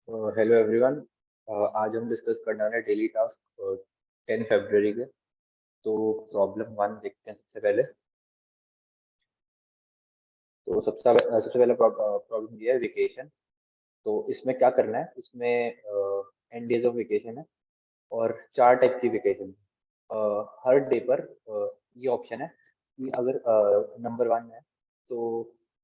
Hello everyone. आज हम discuss करने वाले डेली टास्क 10 फरवरी के। तो प्रॉब्लम 1 देखते हैं सबसे पहले। तो सबसे पहला प्रॉब्लम ये है वेकेशन। तो इसमें क्या करना है, इसमें एन डेज ऑफ वेकेशन है और 4 टाइप की वेकेशन है। हर डे पर ये ऑप्शन है कि अगर नंबर 1 है तो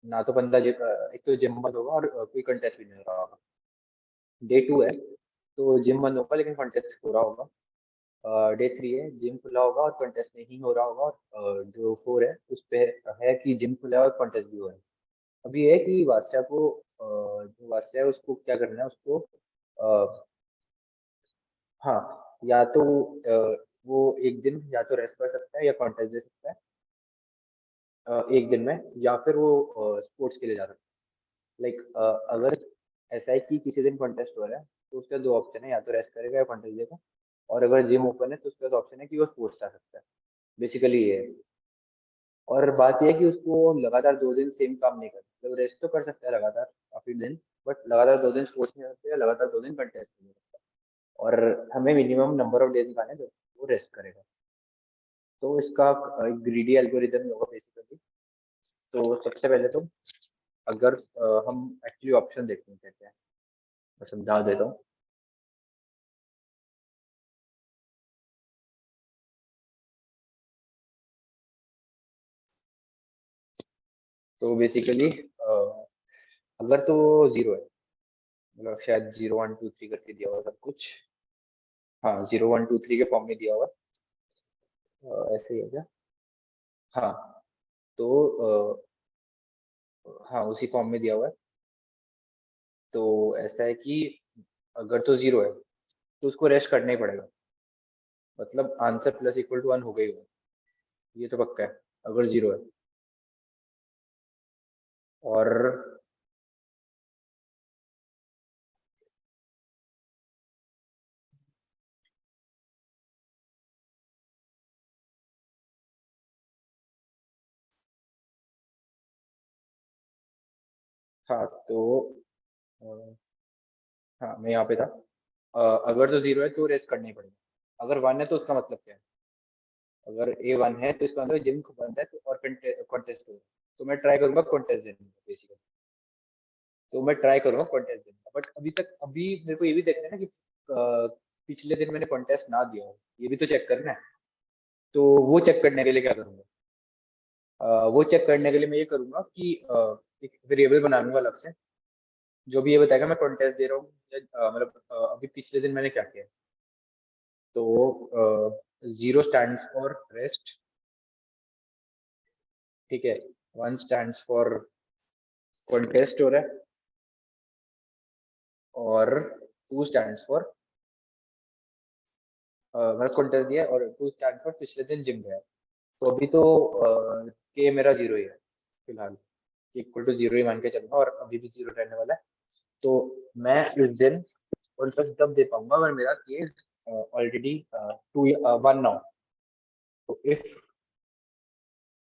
ना तो बंदा एक तो जिम बंद होगा और कोई कंटेस्ट भी नहीं हो रहा होगा। डे 2 है तो जिम बंद होगा लेकिन कंटेस्ट हो रहा होगा। डे 3 है जिम खुला होगा और कंटेस्ट नहीं हो रहा होगा। और जो 4 है उस पे है कि जिम खुला है और कंटेस्ट भी हो रहा है। अब ये है कि वास्या को जो वास्या है उसको क्या करना है, उसको हाँ, या तो वो एक दिन या तो रेस्ट कर सकता है या कॉन्टेस्ट दे सकता है एक दिन में, या फिर वो स्पोर्ट्स के लिए जा सकता है। लाइक अगर ऐसा है कि किसी दिन कॉन्टेस्ट हो रहा है तो उसका दो ऑप्शन है, या तो रेस्ट करेगा या कॉन्टेस्ट देगा। और अगर जिम ओपन है तो उसका तो ऑप्शन है कि वो स्पोर्ट्स जा सकता है। बेसिकली ये है। और बात यह है कि उसको लगातार 2 दिन सेम काम नहीं करना, मतलब रेस्ट तो कर सकता है लगातार काफी दिन, बट लगातार 2 दिन स्पोर्ट्स नहीं करते या लगातार 2 दिन कंटेस्ट नहीं करता। और हमें मिनिमम नंबर ऑफ डेज निकालने जो वो रेस्ट करेगा। तो इसका ग्रीडी एल्गोरिदम होगा बेसिकली। तो सबसे पहले तो अगर हम एक्चुअली ऑप्शन देखते हैं क्या है, मैं समझा देता हूँ। तो बेसिकली अगर तो 0 है, मतलब शायद 0 1 2 3 करके दिया हुआ सब कुछ। हाँ, 0 1 2 3 के फॉर्म में दिया हुआ है। ऐसे ही है क्या? हाँ। तो हाँ, उसी फॉर्म में दिया हुआ है। तो ऐसा है कि अगर तो 0 है तो उसको रेस्ट करना ही पड़ेगा। मतलब आंसर प्लस इक्वल टू 1 हो गई हो, ये तो पक्का है अगर 0 है। और हाँ तो अ, हाँ, मैं यहाँ पे था। अगर तो 0 है तो रेस्ट करना ही पड़ेगा। अगर 1 है तो उसका मतलब क्या है? अगर A1 है तो इसका मतलब जिम बंद है तो और कॉन्टेस्ट हो। तो मैं ट्राई करूंगा कॉन्टेस्ट देने का बेसिकली। तो मैं ट्राई करूंगा कॉन्टेस्ट देने का, बट अभी मेरे को ये भी देखना है ना कि पिछले दिन मैंने कॉन्टेस्ट ना दिया हो, ये भी तो चेक करना है। तो वो चेक करने के लिए क्या करूंगा? वो चेक करने के लिए मैं ये करूंगा कि एक वेरिएबल बना लूंगा अलग से, जो भी ये बताएगा मैं कॉन्टेस्ट दे रहा हूँ मतलब अभी पिछले दिन मैंने क्या किया। तो 0 स्टैंड फॉर रेस्ट, ठीक है। 1 स्टैंड फॉर कॉन्टेस्ट हो रहा है, और 2 स्टैंड फॉर मतलब कॉन्टेस्ट दिया है, और 2 स्टैंड फॉर पिछले दिन जिम गया। तो अभी तो के मेरा 0 ही है फिलहाल, इक्वल टू 0 ही मान के चलूंगा, और अभी भी 0 रहने वाला है। तो मैं इस दिन और तब तब दे पाऊंगा अगर मेरा के ऑलरेडी 1 नाउ। तो इफ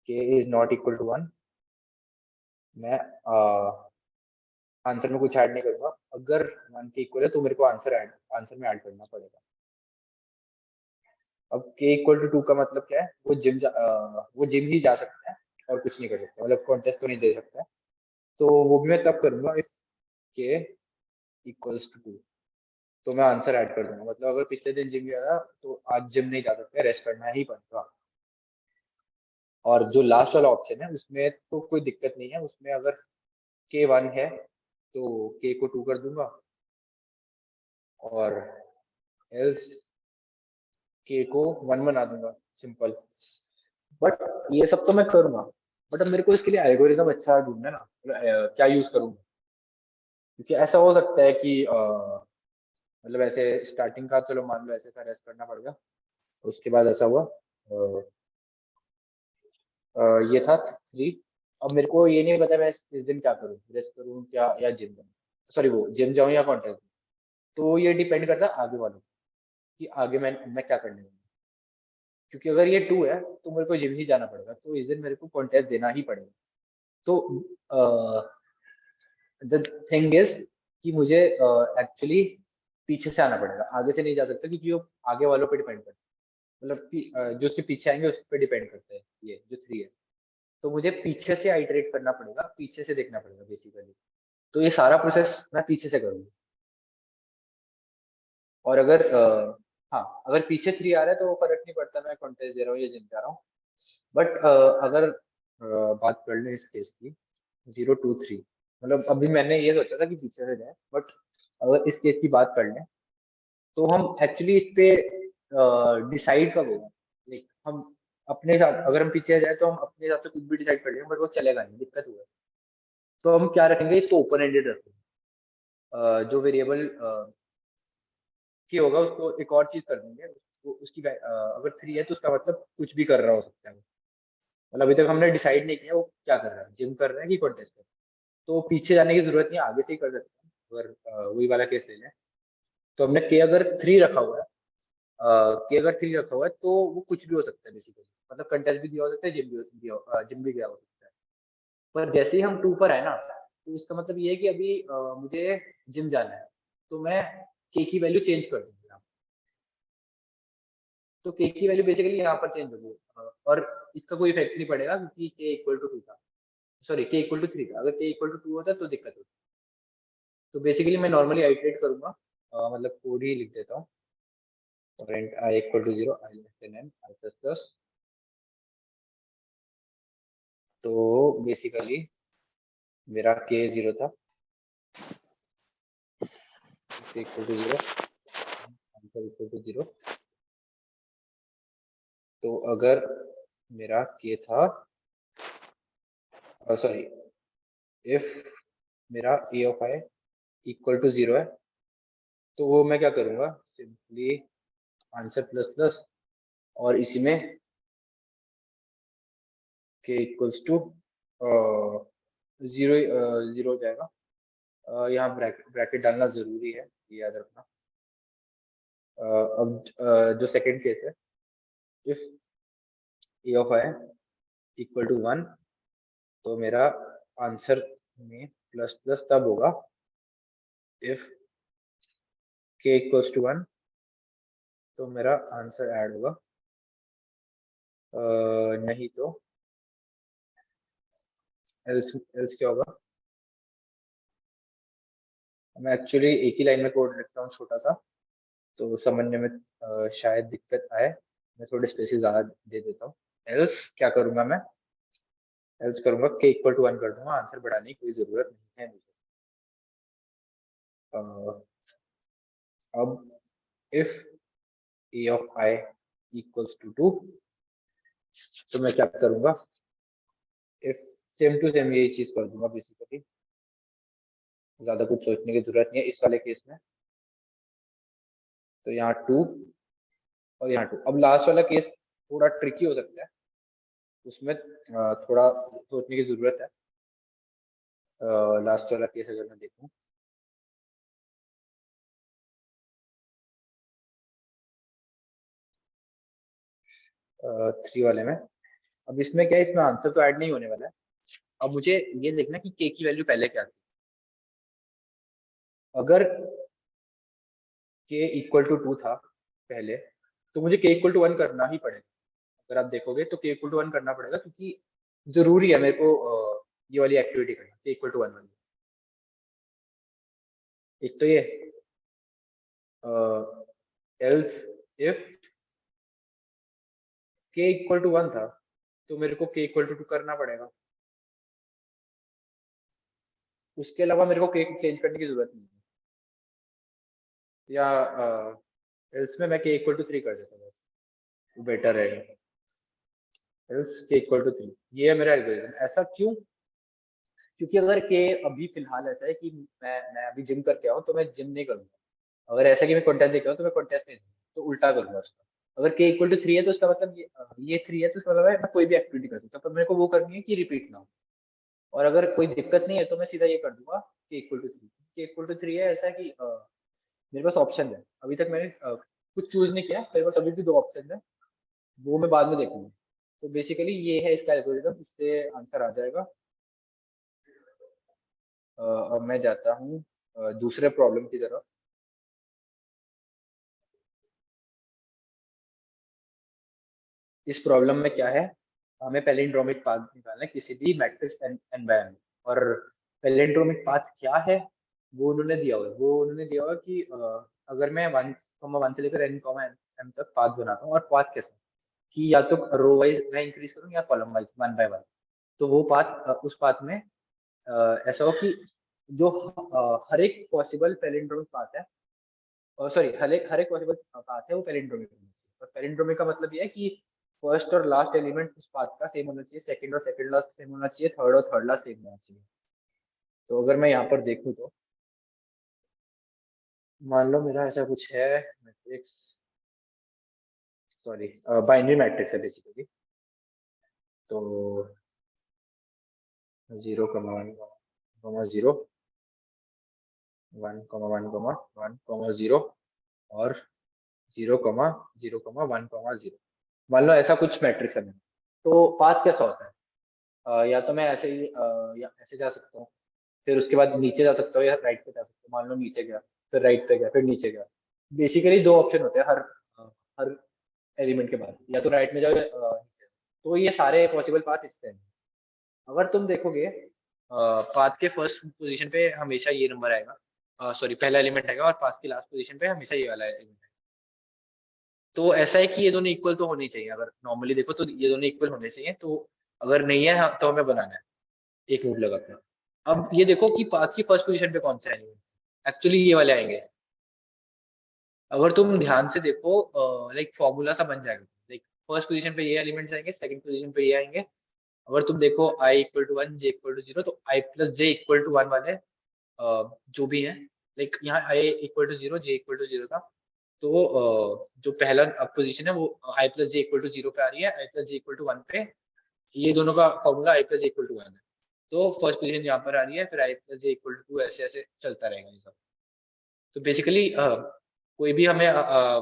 के इज नॉट इक्वल टू 1, मैं आंसर में कुछ ऐड नहीं करूंगा। अगर 1 के इक्वल है तो मेरे को आंसर में ऐड करना पड़ेगा। अब के इक्वल टू 2 का मतलब क्या है? वो जिम ही जा सकता है और कुछ नहीं कर सकता, मतलब कॉन्टेस्ट तो नहीं दे सकता है। तो वो भी मैं तब करूंगा इफ के इक्वल्स टू 2। तो मैं आंसर ऐड कर दूंगा, मतलब अगर पिछले दिन जिम गया था तो आज जिम नहीं जा सकते, रेस्ट करना ही पड़ेगा। और जो लास्ट वाला ऑप्शन है उसमें तो कोई दिक्कत नहीं है, उसमें अगर के 1 है तो के को 2 कर दूंगा, और एल्स के को 1 बना दूंगा, सिंपल। बट ये सब तो मैं करूंगा, बट अब मेरे को इसके लिए एल्गोरिदम अच्छा ढूंढना है ना, मतलब, क्या यूज करूँ? क्योंकि ऐसा हो सकता है कि मतलब ऐसे स्टार्टिंग का चलो मान लो ऐसे था, रेस्ट करना पड़ गया, उसके बाद ऐसा हुआ ये था 3। अब मेरे को ये नहीं पता मैं इस दिन क्या करूँ, रेस्ट करूँ क्या या जिम जाऊँ, सॉरी वो जिम जाऊँ या कॉन्टेस्ट। तो ये डिपेंड करता है आगे वालों कि आगे मैं क्या करने वाला हूँ। क्योंकि अगर ये 2 है तो मेरे को जिम ही जाना पड़ेगा, तो इस दिन मेरे को कॉन्टेस्ट देना ही पड़ेगा। तो द थिंग इज कि मुझे एक्चुअली पीछे से आना पड़ेगा, आगे से नहीं जा सकता क्योंकि वो आगे वालों पे डिपेंड करता है, मतलब कि जो उसके पीछे आएंगे उस पर डिपेंड करते हैं ये जो 3 है। तो मुझे पीछे से आइटरेट करना पड़ेगा, पीछे से देखना पड़ेगा बेसिकली। तो ये सारा प्रोसेस मैं पीछे से करूंगा। और अगर हाँ, अगर पीछे 3 आ रहा है तो वो फर्क नहीं पड़ता मैं कॉन्टेस्ट दे रहा हूँ या जिम जा रहा हूँ। बट अगर बात कर लें इस केस की 0 2 3, मतलब अभी मैंने ये सोचा था कि पीछे से जाए, बट अगर इस केस की बात कर लें तो हम एक्चुअली इस पे डिसाइड कब होगा, लाइक हम अपने हिसाब, अगर हम पीछे जाए तो हम अपने हिसाब से कुछ भी डिसाइड कर लेंगे बट वो चलेगा नहीं, दिक्कत हुआ। तो हम क्या रखेंगे, इसको ओपन एंडेड रखेंगे। जो वेरिएबल की होगा उसको एक और चीज कर देंगे, उसको उसकी अगर 3 है तो उसका मतलब कुछ भी कर रहा हो सकता है। मतलब अभी तक हमने डिसाइड नहीं किया वो क्या कर रहा है, जिम कर रहा है कि कॉन्टेस्ट कर रहा है। तो पीछे जाने की जरूरत नहीं है, आगे से ही कर सकते हैं। अगर वही वाला केस ले लें तो हमने के अगर 3 रखा हुआ है, कि अगर 3 रखा हुआ है तो वो कुछ भी हो सकता है बेसिकली, मतलब कंटेस्ट भी दिया हो सकता है, जिम भी गया हो सकता है। पर जैसे ही हम 2 पर है ना, तो इसका मतलब ये है कि अभी मुझे जिम जाना है, तो मैं के की वैल्यू चेंज कर दूंगा। तो के की वैल्यू बेसिकली यहाँ पर चेंज होगी, और इसका कोई इफेक्ट नहीं पड़ेगा क्योंकि के इक्वल टू 2 था, सॉरी के इक्वल टू 3 था। अगर के इक्वल टू 2 होता तो दिक्कत होती। तो बेसिकली मैं नॉर्मली आइटरेट करूंगा, मतलब कोड ही लिख देता हूँ। Rent I equal to 0, I less than N, I plus plus. तो बेसिकली मेरा के 0 था, equal to 0, answer equal to 0। तो अगर मेरा के था, सॉरी, इफ मेरा A of I equal to 0 है, तो वो मैं क्या करूंगा, सिंपली आंसर प्लस प्लस, और इसी में के इक्वल्स टू 0 0 हो जाएगा। यहाँ ब्रैकेट डालना जरूरी है, ये याद रखना। अब जो सेकंड केस है, if A of I equal to 1, तो मेरा आंसर में प्लस प्लस तब होगा इफ के इक्वल्स टू 1, तो मेरा आंसर ऐड होगा, नहीं तो एल्स एल्स क्या होगा। मैं एक्चुअली एक ही लाइन में कोड लिखता हूँ छोटा सा, तो समझने में शायद दिक्कत आए। मैं थोड़े स्पेसेस ज्यादा दे देता हूँ। एल्स क्या करूंगा मैं, एल्स करूंगा के इक्वल टू 1 कर दूंगा, आंसर बढ़ाने की कोई जरूरत नहीं है मुझे। अब if A of I equals to 2, तो मैं क्या करूंगा, इफ सेम टू सेम यही चीज कर दूंगा बेसिकली, ज्यादा कुछ सोचने की जरूरत नहीं है इस वाले केस में। तो यहाँ 2 और यहाँ 2। अब लास्ट वाला केस थोड़ा ट्रिकी हो सकता है, उसमें थोड़ा सोचने की जरूरत है। लास्ट वाला केस अगर मैं देखूं, 3 वाले में, अब इसमें क्या है, इसमें आंसर तो ऐड नहीं होने वाला है। अब मुझे ये देखना कि के की वैल्यू पहले क्या थी। अगर के इक्वल टू 2 था पहले, तो मुझे के इक्वल टू 1 करना ही पड़ेगा। अगर आप देखोगे तो के इक्वल टू 1 करना पड़ेगा, क्योंकि जरूरी है मेरे को ये वाली एक्टिविटी करना, के इक्वल टू 1 वाली। एक तो ये एल्स इफ के इक्वल टू 1 था, तो मेरे को के इक्वल टू 2 करना पड़ेगा। उसके अलावा मेरे को के चेंज करने की जरूरत नहीं है। या एल्स में मैं के इक्वल टू 3 कर देता हूँ, बस वो बेटर रहेगा। एल्स के इक्वल टू 3, ये है मेरा एल्गोरिथम। ऐसा क्यों, क्योंकि अगर के अभी फिलहाल ऐसा है कि मैं अभी जिम करके आऊँ तो मैं जिम नहीं करूंगा। अगर ऐसा कि मैं कॉन्टेस्ट लेके आऊँ तो मैं कॉन्टेस्ट नहीं दूंगा, तो उल्टा करूंगा उसका। अगर के इक्वल टू 3 है तो उसका मतलब ये 3 है तो उसका मतलब है मैं कोई भी एक्टिविटी कर सकता हूँ, पर मेरे को वो करनी है कि रिपीट ना हो। और अगर कोई दिक्कत नहीं है तो मैं सीधा ये कर दूंगा के इक्वल टू 3। के इक्वल टू 3 है, ऐसा है कि मेरे पास ऑप्शन है। अभी तक मैंने कुछ चूज नहीं किया, मेरे पास अभी भी 2 ऑप्शन है, वो मैं बाद में देखूंगा। तो बेसिकली ये है इसका एल्गोरिथम, इससे आंसर आ जाएगा। अब मैं जाता हूँ दूसरे प्रॉब्लम की तरफ। इस प्रॉब्लम में क्या है, हमें पैलिंड्रोमिक पाथ निकालना है किसी भी मैट्रिक्स एन बाय एम। और पैलिंड्रोमिक पाथ क्या है वो उन्होंने दिया हुआ है। वो उन्होंने दिया हुआ है कि अगर मैं 1 से लेकर n, तक पाथ बनाता हूँ, और पाथ कैसा कि या तो रो वाइज मैं इंक्रीज करूँ या कॉलम वाइज 1 by 1। तो वो पाथ उस पाथ में ऐसा हो कि जो हर एक पॉसिबल पैलिंड्रोमिक पाथ है, सॉरी हर एक पॉसिबल पाथ है वो पैलिंड्रोमिक होना चाहिए। और पैलिंड्रोमिक का मतलब ये है कि फर्स्ट और लास्ट एलिमेंट उस पाथ का सेम होना चाहिए, सेकंड और सेकंड लास्ट सेम होना चाहिए, थर्ड और थर्ड लास्ट सेम होना चाहिए। तो अगर मैं यहाँ पर देखूँ तो मान लो मेरा ऐसा कुछ है मैट्रिक्स, सॉरी बाइनरी मैट्रिक्स है बेसिकली। तो 0, 1, 0, 1, 1, 1, 0 और 0, 0, 1, 0। मान लो ऐसा कुछ मैट्रिक्स है मेरा, तो पाथ कैसा होता है? या तो मैं ऐसे ही या ऐसे जा सकता हूँ, फिर उसके बाद नीचे जा सकता हूँ या राइट पे जा सकता हूँ। मान लो नीचे गया, फिर राइट पे गया, फिर नीचे गया। बेसिकली दो ऑप्शन होते हैं हर एलिमेंट के बाद, या तो राइट में जाओ या नीचे। तो ये सारे पॉसिबल पाथ इससे हैं। अगर तुम देखोगे पाथ के फर्स्ट पोजीशन पे हमेशा ये नंबर आएगा, सॉरी पहला एलिमेंट आएगा, और पाथ की लास्ट पोजीशन पे हमेशा ये वाला एलिमेंट आएगा। तो ऐसा है कि ये दोनों इक्वल तो होने चाहिए। अगर नॉर्मली देखो तो ये दोनों इक्वल होने चाहिए। तो अगर नहीं है तो हमें बनाना है एक रूट लगा अपना। अब ये देखो कि पाथ की फर्स्ट पोजीशन पे कौन सा एलिमेंट, एक्चुअली ये वाले आएंगे। अगर तुम ध्यान से देखो लाइक फॉर्मूला सा बन जाएगा। लाइक फर्स्ट पोजीशन पे ये एलिमेंट्स आएंगे, सेकंड पोजीशन पे ये आएंगे। अगर तुम देखो i=1, j=0, तो i+j=1 वाले जो भी है, लाइक यहाँ i=0, j=0 था। तो जो पहला पोजीशन है वो i+j=0 पे आ रही है, i+j=1 पे। ये दोनों का फॉर्मूला i+j=1 है। तो फर्स्ट पोजीशन यहाँ पर आ रही है, फिर i+j=2, ऐसे ऐसे चलता रहेगा ये सब। तो बेसिकली कोई भी हमें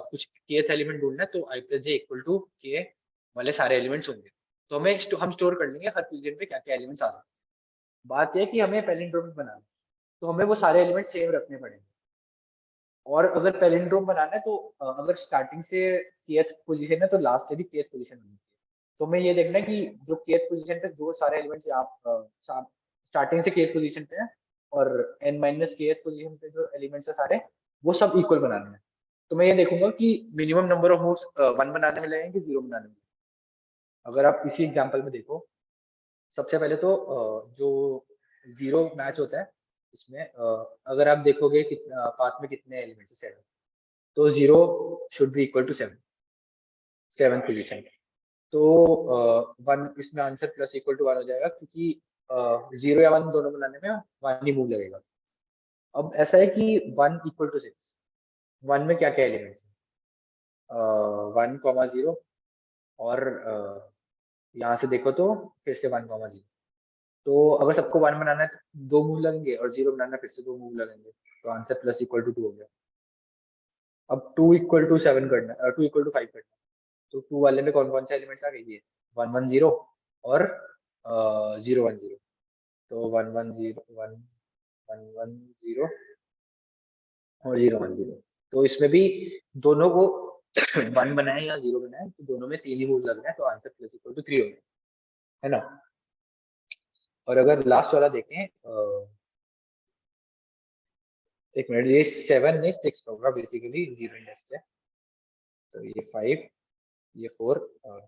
कुछ kth एलिमेंट ढूंढना है तो i+j=k वाले सारे एलिमेंट्स होंगे। तो हम स्टोर कर लेंगे हर पोजीशन पे क्या क्या एलिमेंट्स आ सकते हैं। बात यह है कि हमें पैलिंड्रोम बनाना है, तो हमें वो सारे एलिमेंट सेम रखने पड़ेंगे। और अगर पैलिंड्रोम बनाना है तो अगर स्टार्टिंग से kth पोजीशन है तो लास्ट से भी kth पोजीशन होनी चाहिए। तो हमें ये देखना है कि जो kth पोजीशन पे जो सारे एलिमेंट्स यहाँ स्टार्टिंग से kth पोजीशन पे है, और n-kth पोजीशन पे जो एलिमेंट्स है सारे, वो सब इक्वल बनाने हैं। तो मैं ये देखूंगा कि मिनिमम नंबर ऑफ मूव्स 1 बनाने में लगेंगे कि 0 बनाने में। अगर आप इसी एग्जांपल में देखो, सबसे पहले तो जो 0 मैच होता है इसमें, अगर आप देखोगे कितना पाथ में कितने एलिमेंट्स है, 7। तो 0 should be equal to 7, 7th position. तो 1 इसमें आंसर प्लस इक्वल टू 1 हो जाएगा, क्योंकि 0 या 1 दोनों बनाने में 1 ही मूव लगेगा। अब ऐसा है कि 1=6, 1 में क्या क्या एलिमेंट्स है? 1, 0, और यहाँ से देखो तो फिर से 1, 0। तो अगर सबको 1 बनाना है तो 2 मूव लगेंगे, और 0 बनाना है फिर से 2 मूव लगेंगे। तो आंसर प्लस इक्वल टू 2 हो गया। अब 2=7 करना, 2=5 करना। तो 2 वाले में कौन कौन से एलिमेंट्स आ गए? ये 1, 1, 0 और 0, 1, 0। तो 1, 1, 0 और 0, 1, 0। तो इसमें भी दोनों को 1 बनाए या 0 बनाए, तो दोनों में 3 ही मूव लग रहे हैं, तो आंसर प्लस इक्वल टू 3 हो गया, है ना। और अगर लास्ट वाला देखें, एक मिनट, ये 7 नहीं 6 होगा बेसिकली, 0 इंडेक्स है। तो ये 5, ये 4, और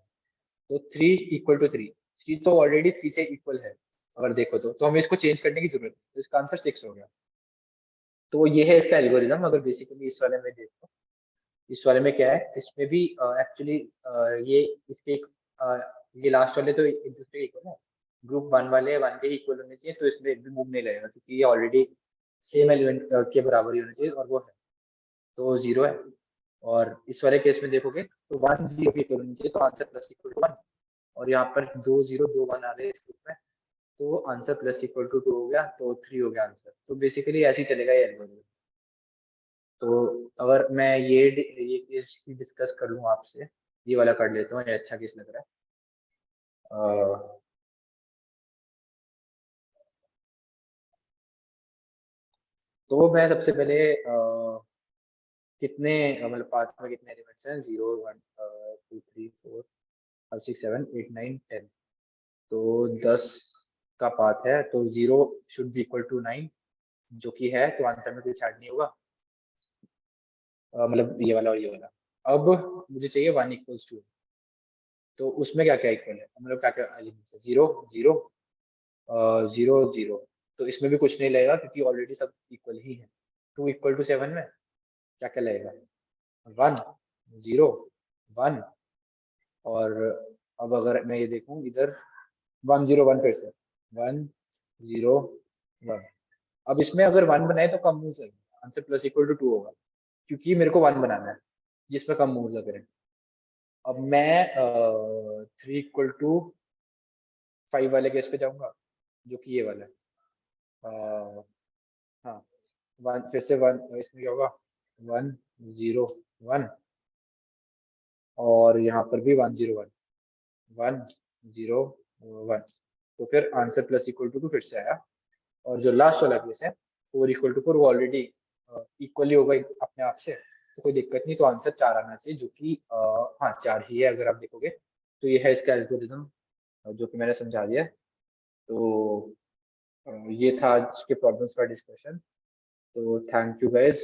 तो 3=3। 3 तो ऑलरेडी 3 से इक्वल है अगर देखो तो हमें इसको चेंज करने की जरूरत है। तो इसका आंसर 6 हो गया। तो ये है इसका एल्गोरिदम। अगर बेसिकली इस वाले में देखो, इस वाले में क्या है, इसमें भी एक्चुअली ये इसके ये लास्ट वाले तो एक दूसरे इक्वल है। ग्रुप 1 वाले 1 के इक्वल होने चाहिए, तो इसमें एक भी मूव नहीं लगेगा, क्योंकि ये ऑलरेडी सेम एलिमेंट के बराबर ही होना चाहिए, और वो है तो 0 है। और इस वाले केस में देखोगे तो 1, 0 के इक्वल होनी चाहिए, तो आंसर प्लस इक्वल टू 1। और यहाँ पर 2, 0, 2, 1 आ रहे हैं इस ग्रुप में, तो आंसर प्लस इक्वल टू 2 हो गया, तो 3 हो गया आंसर। तो बेसिकली ऐसे ही चलेगा ये एल्गोरिथम। तो अगर मैं ये केस डिस्कस कर लूँ आपसे, ये वाला कर लेता हूँ, ये अच्छा केस लग रहा है। तो मैं सबसे पहले कितने मतलब पाथ में कितने एलिमेंट्स हैं 0 1 2 3 4 5 6 7 8 9 10 तो 10 का पाथ है तो 0 शुड बी इक्वल टू 9 जो कि है तो आंसर में कुछ ऐड नहीं होगा मतलब ये वाला और ये वाला। अब मुझे चाहिए 1 इक्वल्स टू तो उसमें क्या क्या इक्वल है मतलब क्या क्या एलिमेंट्स है 0 0 0 0 तो इसमें भी कुछ नहीं लगेगा क्योंकि ऑलरेडी सब इक्वल ही है। 2 इक्वल टू 7 में क्या क्या लगेगा 1 0 1 और अब अगर मैं ये देखूं इधर 1 0 1 फिर से 1 0 1 अब इसमें अगर 1 बनाए तो कम मूव लगेगा आंसर प्लस इक्वल टू 2 होगा क्योंकि मेरे को 1 बनाना है जिसमें कम मूव लग रहे हैं। अब मैं 3 इक्वल टू 5 वाले केस पे जाऊंगा जो कि ये वाला है हाँ 1 फिर से 1 इसमें क्या होगा 1 0 1 और यहाँ पर भी 1 0 1 1 0 1 तो फिर आंसर प्लस इक्वल टू फिर से आया और जो लास्ट वाला केस है 4 इक्वल टू 4 वो ऑलरेडी इक्वली होगा अपने आप से तो कोई दिक्कत नहीं तो आंसर 4 आना चाहिए जो कि हाँ 4 ही है अगर आप देखोगे तो ये है इसका एल्गोरिथम जो कि मैंने समझा दिया तो ये था आज के प्रॉब्लम्स का डिस्कशन तो थैंक यू गाइस